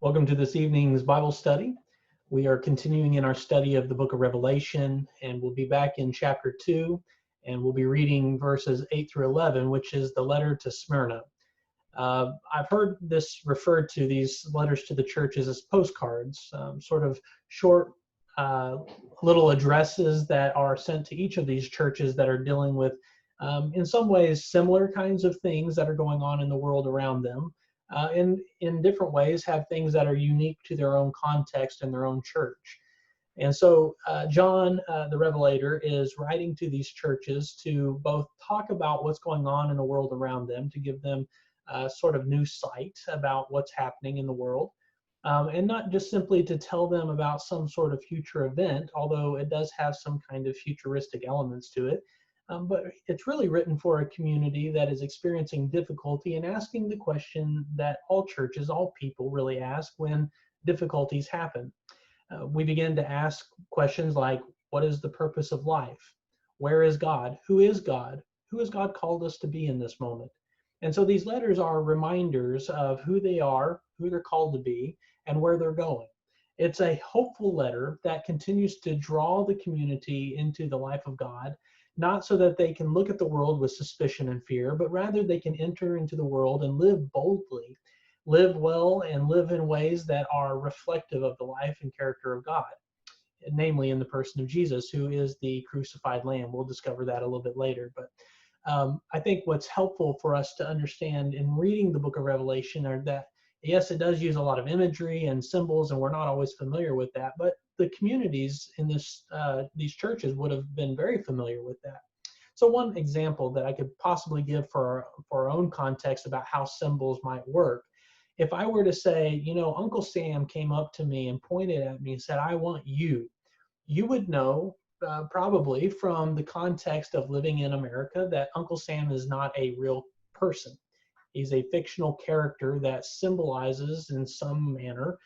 Welcome to this evening's Bible study. We are continuing in our study of the book of Revelation, and we'll be back in chapter 2, and we'll be reading verses 8 through 11, which is the letter to Smyrna. I've heard this referred to, these letters to the churches, as postcards, sort of short little addresses that are sent to each of these churches that are dealing with, in some ways, similar kinds of things that are going on in the world around them. In different ways, have things that are unique to their own context and their own church. And so John, the Revelator, is writing to these churches to both talk about what's going on in the world around them, to give them sort of new sight about what's happening in the world, and not just simply to tell them about some sort of future event, although it does have some kind of futuristic elements to it. But it's really written for a community that is experiencing difficulty and asking the question that all churches, all people really ask when difficulties happen. We begin to ask questions like, what is the purpose of life? Where is God? Who is God? Who has God called us to be in this moment? And so these letters are reminders of who they are, who they're called to be, and where they're going. It's a hopeful letter that continues to draw the community into the life of God, not so that they can look at the world with suspicion and fear, but rather they can enter into the world and live boldly, live well, and live in ways that are reflective of the life and character of God, namely in the person of Jesus, who is the crucified Lamb. We'll discover that a little bit later. But I think what's helpful for us to understand in reading the book of Revelation are that, yes, it does use a lot of imagery and symbols, and we're not always familiar with that, but the communities in these churches would have been very familiar with that. So one example that I could possibly give for our own context about how symbols might work, if I were to say, you know, Uncle Sam came up to me and pointed at me and said, I want you, you would know probably from the context of living in America that Uncle Sam is not a real person. He's a fictional character that symbolizes in some manner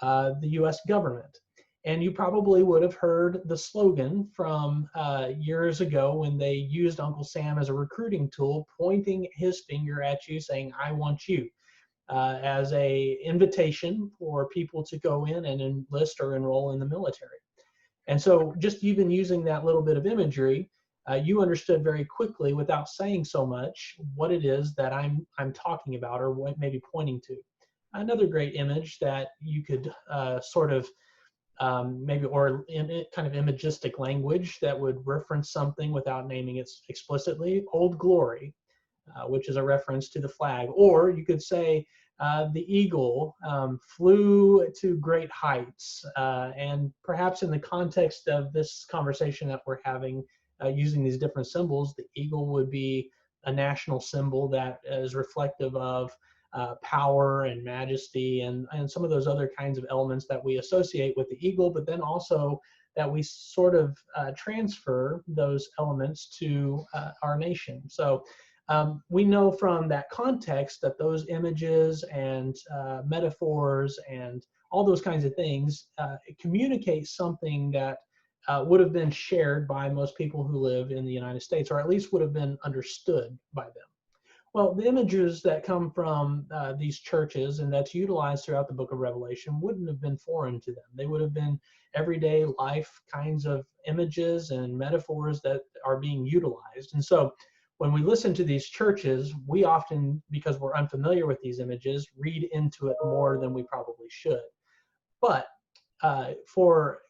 the U.S. government. And you probably would have heard the slogan from years ago when they used Uncle Sam as a recruiting tool, pointing his finger at you saying, I want you, as a invitation for people to go in and enlist or enroll in the military. And so just even using that little bit of imagery, you understood very quickly, without saying so much, what it is that I'm talking about or what maybe pointing to. Another great image that you could sort of maybe, or in kind of imagistic language that would reference something without naming it explicitly, Old Glory, which is a reference to the flag. Or you could say the eagle flew to great heights. And perhaps in the context of this conversation that we're having, using these different symbols, the eagle would be a national symbol that is reflective of power and majesty and some of those other kinds of elements that we associate with the eagle, but then also that we sort of transfer those elements to our nation. So we know from that context that those images and metaphors and all those kinds of things communicate something that would have been shared by most people who live in the United States, or at least would have been understood by them. Well, the images that come from these churches and that's utilized throughout the book of Revelation wouldn't have been foreign to them. They would have been everyday life kinds of images and metaphors that are being utilized. And so when we listen to these churches, we often, because we're unfamiliar with these images, read into it more than we probably should. But for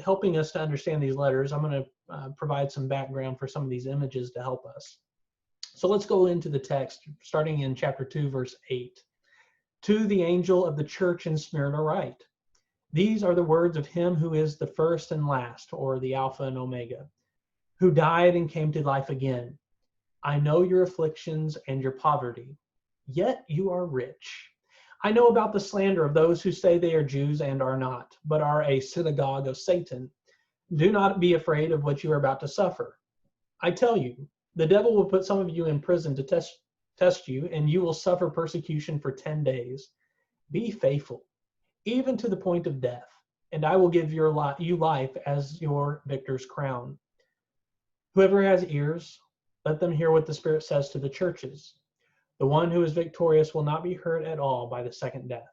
helping us to understand these letters, I'm going to provide some background for some of these images to help us. So let's go into the text, starting in chapter 2, verse 8. To the angel of the church in Smyrna write, these are the words of him who is the first and last, or the Alpha and Omega, who died and came to life again. I know your afflictions and your poverty, yet you are rich. I know about the slander of those who say they are Jews and are not, but are a synagogue of Satan. Do not be afraid of what you are about to suffer. I tell you, the devil will put some of you in prison to test you, and you will suffer persecution for 10 days. Be faithful, even to the point of death, and I will give you life as your victor's crown. Whoever has ears, let them hear what the Spirit says to the churches. The one who is victorious will not be hurt at all by the second death.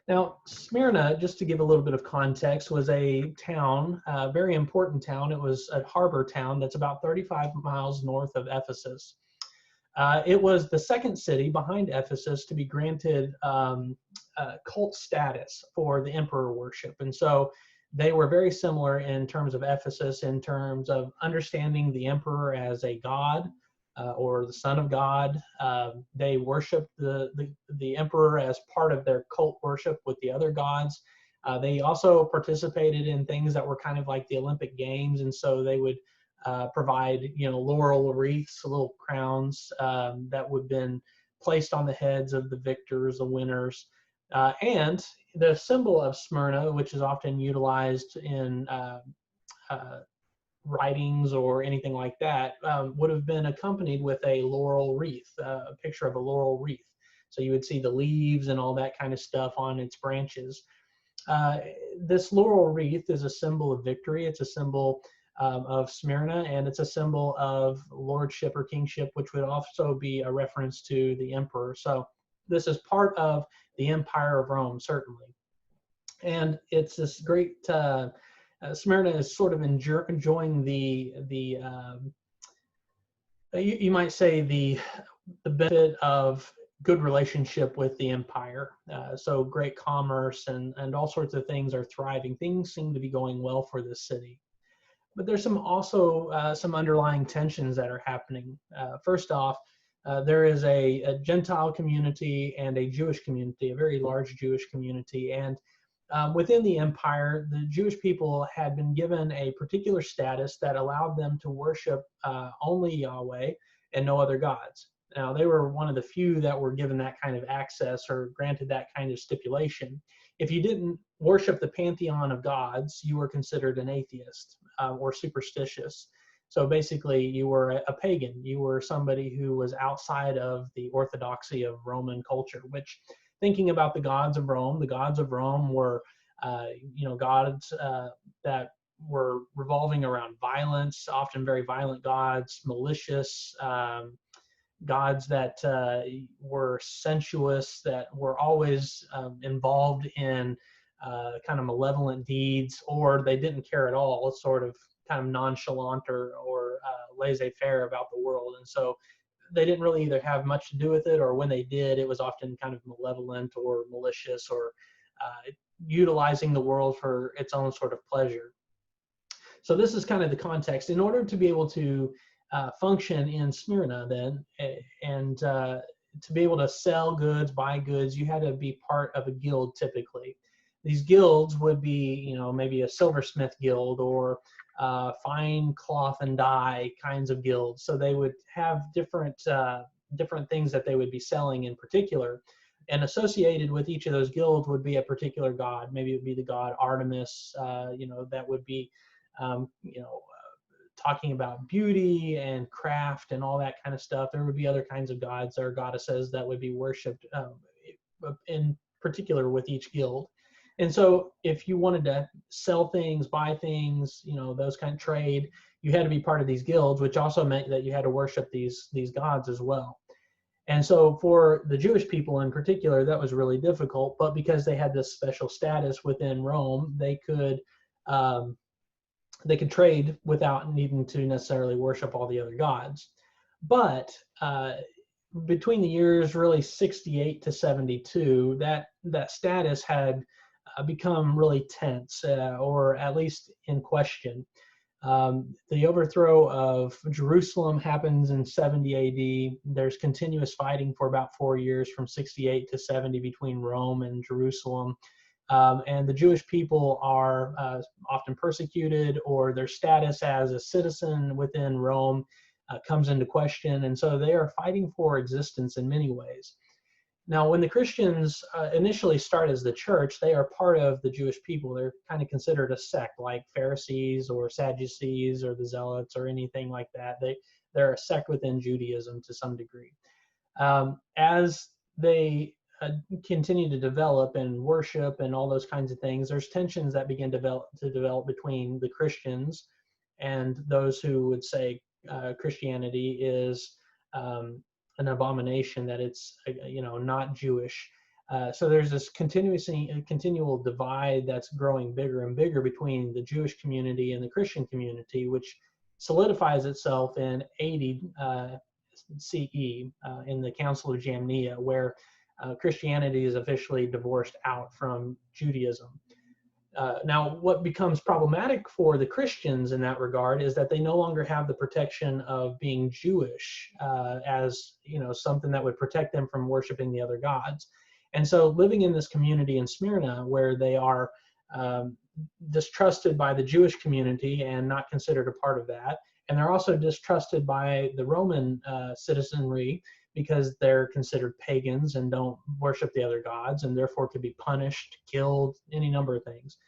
Now, Smyrna, just to give a little bit of context, was a town, a very important town. It was a harbor town that's about 35 miles north of Ephesus. It was the second city behind Ephesus to be granted cult status for the emperor worship. And so they were very similar in terms of Ephesus, in terms of understanding the emperor as a god or the son of God. They worshiped the emperor as part of their cult worship with the other gods. They also participated in things that were kind of like the Olympic Games, and so they would provide, laurel wreaths, little crowns that would have been placed on the heads of the victors, the winners. And the symbol of Smyrna, which is often utilized in writings or anything like that, would have been accompanied with a laurel wreath, a picture of a laurel wreath. So you would see the leaves and all that kind of stuff on its branches. This laurel wreath is a symbol of victory. It's a symbol of Smyrna, and it's a symbol of lordship or kingship, which would also be a reference to the emperor. So this is part of the Empire of Rome, certainly. And it's this great, Smyrna is sort of enjoying you might say the benefit of good relationship with the empire. So great commerce and all sorts of things are thriving. Things seem to be going well for this city. But there's some underlying tensions that are happening. First off, there is a Gentile community and a Jewish community, a very large Jewish community. And within the empire, the Jewish people had been given a particular status that allowed them to worship only Yahweh and no other gods. Now, they were one of the few that were given that kind of access or granted that kind of stipulation. If you didn't worship the pantheon of gods, you were considered an atheist or superstitious. So basically, you were a pagan. You were somebody who was outside of the orthodoxy of Roman culture, which, thinking about the gods of Rome were, gods that were revolving around violence, often very violent gods, malicious, gods that were sensuous, that were always involved in kind of malevolent deeds, or they didn't care at all, sort of kind of nonchalant or laissez-faire about the world. And so they didn't really either have much to do with it, or when they did, it was often kind of malevolent or malicious, or utilizing the world for its own sort of pleasure. So this is kind of the context. In order to be able to function in Smyrna then, and to be able to sell goods, buy goods, you had to be part of a guild typically. These guilds would be, maybe a silversmith guild or fine cloth and dye kinds of guilds. So they would have different things that they would be selling in particular. And associated with each of those guilds would be a particular god. Maybe it would be the god Artemis, that would be, talking about beauty and craft and all that kind of stuff. There would be other kinds of gods or goddesses that would be worshipped in particular with each guild. And so if you wanted to sell things, buy things, those kind of trade, you had to be part of these guilds, which also meant that you had to worship these gods as well. And so for the Jewish people in particular, that was really difficult. But because they had this special status within Rome, they could trade without needing to necessarily worship all the other gods. But between the years really 68 to 72, that status had become really tense, or at least in question. The overthrow of Jerusalem happens in 70 AD. There's continuous fighting for about 4 years from 68 to 70 between Rome and Jerusalem. And the Jewish people are often persecuted, or their status as a citizen within Rome comes into question. And so they are fighting for existence in many ways. Now, when the Christians initially start as the church, they are part of the Jewish people. They're kind of considered a sect, like Pharisees or Sadducees or the Zealots or anything like that. They're a sect within Judaism to some degree. As they continue to develop and worship and all those kinds of things, there's tensions that begin to develop between the Christians and those who would say Christianity is an abomination, that it's not Jewish. So there's this continual divide that's growing bigger and bigger between the Jewish community and the Christian community, which solidifies itself in 80 CE in the Council of Jamnia, where Christianity is officially divorced out from Judaism. Now, what becomes problematic for the Christians in that regard is that they no longer have the protection of being Jewish as something that would protect them from worshiping the other gods. And so living in this community in Smyrna, where they are distrusted by the Jewish community and not considered a part of that, and they're also distrusted by the Roman citizenry because they're considered pagans and don't worship the other gods, and therefore could be punished, killed, any number of things.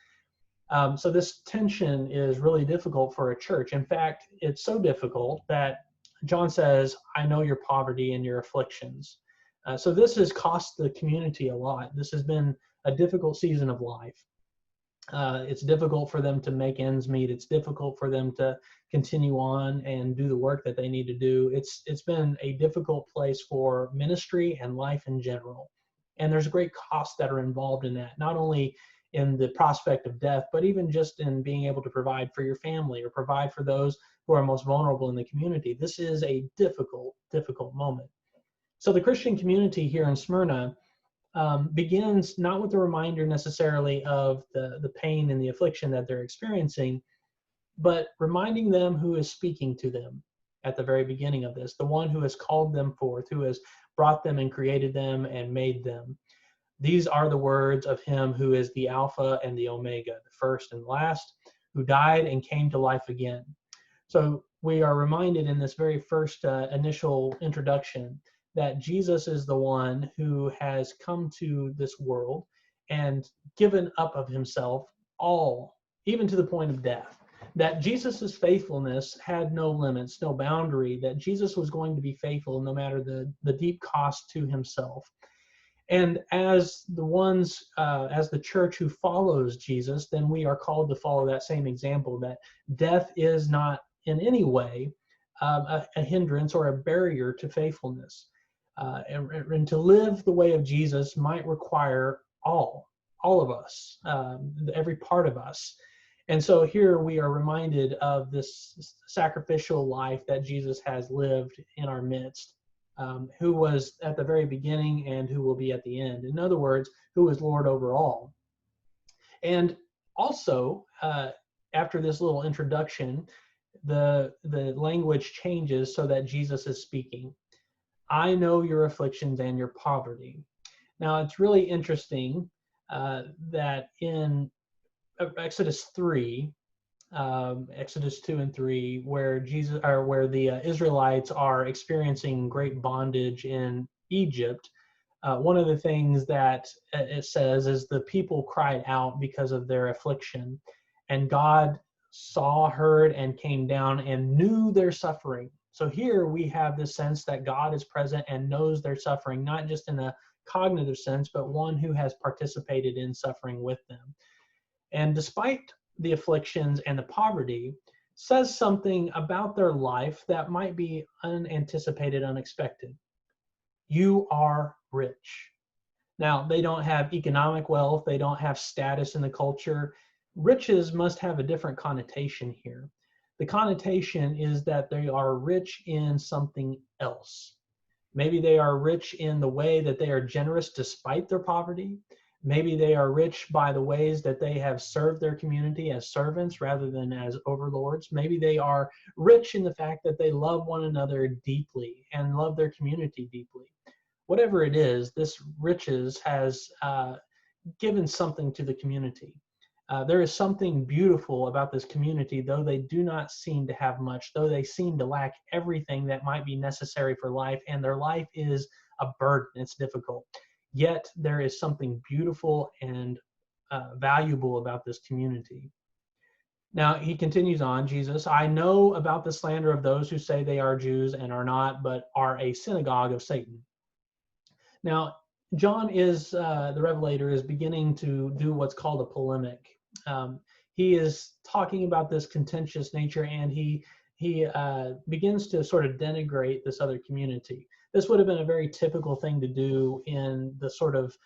So this tension is really difficult for a church. In fact, it's so difficult that John says, I know your poverty and your afflictions. So this has cost the community a lot. This has been a difficult season of life. It's difficult for them to make ends meet. It's difficult for them to continue on and do the work that they need to do. It's been a difficult place for ministry and life in general. And there's great costs that are involved in that, not only in the prospect of death, but even just in being able to provide for your family or provide for those who are most vulnerable in the community. This is a difficult, difficult moment. So the Christian community here in Smyrna begins not with a reminder necessarily of the pain and the affliction that they're experiencing, but reminding them who is speaking to them at the very beginning of this, the one who has called them forth, who has brought them and created them and made them. These are the words of him who is the Alpha and the Omega, the first and last, who died and came to life again. So we are reminded in this very first initial introduction that Jesus is the one who has come to this world and given up of himself all, even to the point of death. That Jesus's faithfulness had no limits, no boundary, that Jesus was going to be faithful no matter the deep cost to himself. And as the church who follows Jesus, then we are called to follow that same example, that death is not in any way a hindrance or a barrier to faithfulness. And to live the way of Jesus might require all of us, every part of us. And so here we are reminded of this sacrificial life that Jesus has lived in our midst, who was at the very beginning and who will be at the end. In other words, who is Lord over all. And also, after this little introduction, the language changes so that Jesus is speaking. I know your afflictions and your poverty. Now, it's really interesting that in Exodus 3, Exodus 2 and 3, where the Israelites are experiencing great bondage in Egypt, one of the things that it says is the people cried out because of their affliction, and God saw, heard, and came down and knew their suffering. So here we have this sense that God is present and knows their suffering, not just in a cognitive sense, but one who has participated in suffering with them. And despite the afflictions and the poverty, says something about their life that might be unanticipated, unexpected. You are rich. Now, they don't have economic wealth, they don't have status in the culture. Riches must have a different connotation here. The connotation is that they are rich in something else. Maybe they are rich in the way that they are generous despite their poverty. Maybe they are rich by the ways that they have served their community as servants rather than as overlords. Maybe they are rich in the fact that they love one another deeply and love their community deeply. Whatever it is, this riches has given something to the community. There is something beautiful about this community, though they do not seem to have much, though they seem to lack everything that might be necessary for life, and their life is a burden. It's difficult. Yet there is something beautiful and valuable about this community. Now, he continues on, Jesus, I know about the slander of those who say they are Jews and are not, but are a synagogue of Satan. Now, John the Revelator is beginning to do what's called a polemic. He is talking about this contentious nature, and he begins to sort of denigrate this other community. This would have been a very typical thing to do in the sort of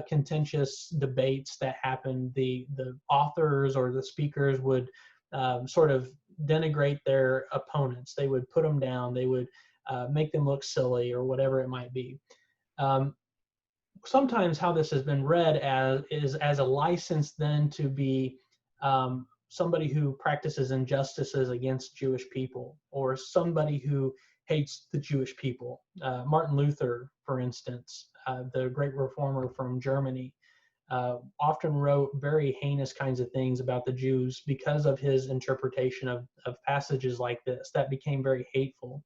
contentious debates that happened. The authors or the speakers would sort of denigrate their opponents. They would put them down. They would make them look silly or whatever it might be. Sometimes how this has been read as a license then to be somebody who practices injustices against Jewish people, or somebody who hates the Jewish people. Martin Luther, for instance, the great reformer from Germany, often wrote very heinous kinds of things about the Jews because of his interpretation of passages like this that became very hateful.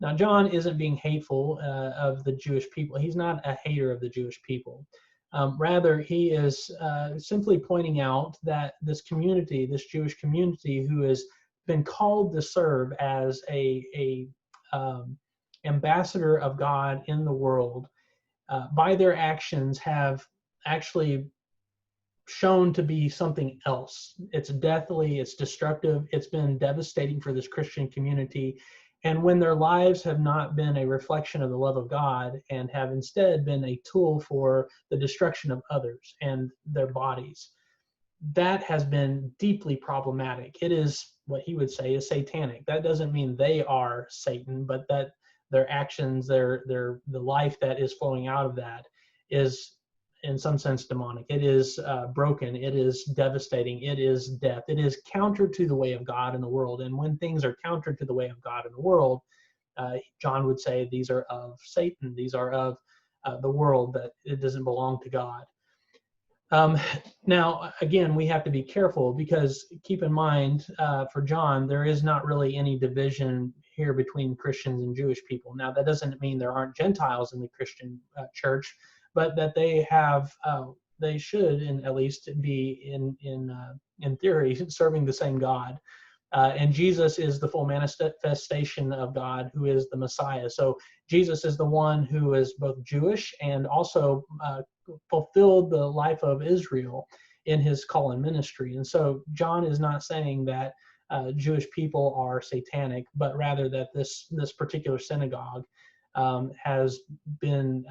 Now, John isn't being hateful of the Jewish people. He's not a hater of the Jewish people. Rather, he is simply pointing out that this community, this Jewish community, who has been called to serve as a ambassador of God in the world, by their actions have actually shown to be something else. It's deathly, it's destructive, it's been devastating for this Christian community. And when their lives have not been a reflection of the love of God and have instead been a tool for the destruction of others and their bodies, that has been deeply problematic. It is what he would say is satanic. That doesn't mean they are Satan, but that their actions, the life that is flowing out of that is in some sense demonic. It is broken. It is devastating. It is death. It is counter to the way of God in the world. And when things are counter to the way of God in the world, John would say these are of Satan. These are of the world, that it doesn't belong to God. Now, again, we have to be careful, because keep in mind, for John, there is not really any division here between Christians and Jewish people. Now, that doesn't mean there aren't Gentiles in the Christian church, but that they have, they should, at least, be in theory serving the same God. And Jesus is the full manifestation of God, who is the Messiah. So Jesus is the one who is both Jewish and also fulfilled the life of Israel in his call and ministry. And so John is not saying that Jewish people are satanic, but rather that this particular synagogue has been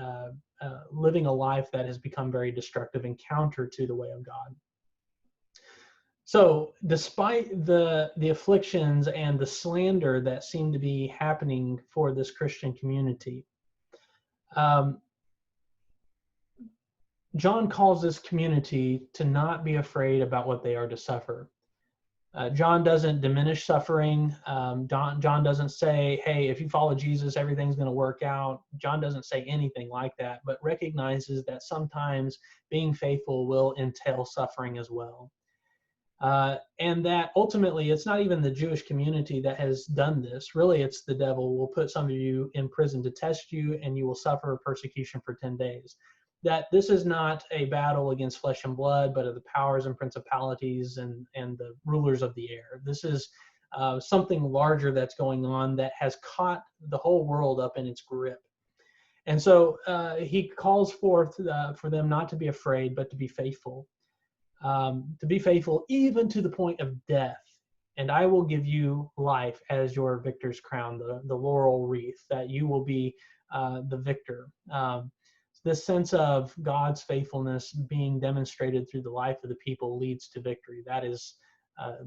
living a life that has become very destructive and counter to the way of God. So despite the afflictions and the slander that seem to be happening for this Christian community, John calls this community to not be afraid about what they are to suffer. John doesn't diminish suffering. John doesn't say, hey, if you follow Jesus, everything's going to work out. John doesn't say anything like that, but recognizes that sometimes being faithful will entail suffering as well. And that ultimately, it's not even the Jewish community that has done this. Really, it's the devil will put some of you in prison to test you, and you will suffer persecution for 10 days. That this is not a battle against flesh and blood, but of the powers and principalities and the rulers of the air. This is something larger that's going on that has caught the whole world up in its grip. And so he calls forth for them not to be afraid, but to be faithful. To be faithful even to the point of death, and I will give you life as your victor's crown, the laurel wreath, that you will be the victor. This sense of God's faithfulness being demonstrated through the life of the people leads to victory. That is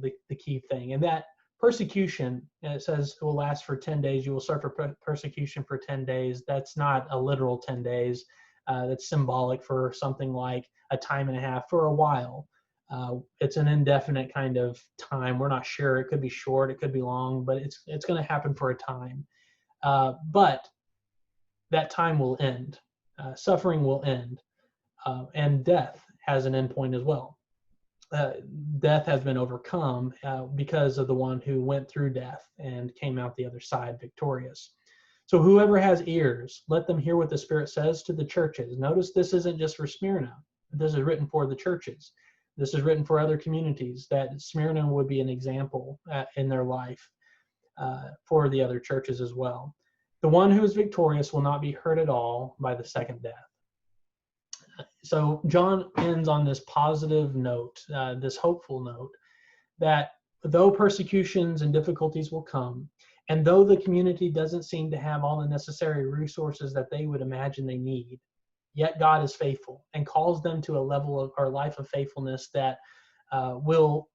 the key thing. And that persecution, it says it will last for 10 days. You will suffer persecution for 10 days. That's not a literal 10 days. That's symbolic for something like a time and a half, for a while. It's an indefinite kind of time. We're not sure. It could be short, it could be long, but it's going to happen for a time. But that time will end. Suffering will end. And death has an end point as well. Death has been overcome because of the one who went through death and came out the other side victorious. So whoever has ears, let them hear what the Spirit says to the churches. Notice this isn't just for Smyrna. This is written for the churches. This is written for other communities, that Smyrna would be an example in their life for the other churches as well. The one who is victorious will not be hurt at all by the second death. So John ends on this positive note, this hopeful note, that though persecutions and difficulties will come, and though the community doesn't seem to have all the necessary resources that they would imagine they need, yet God is faithful and calls them to a level of, or life of faithfulness that will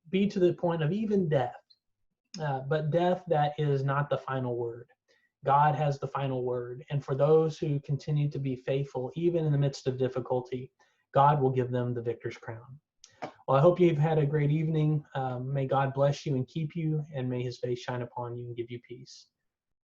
be to the point of even death, but death that is not the final word. God has the final word. And for those who continue to be faithful, even in the midst of difficulty, God will give them the victor's crown. Well, I hope you've had a great evening. May God bless you and keep you, and may his face shine upon you and give you peace.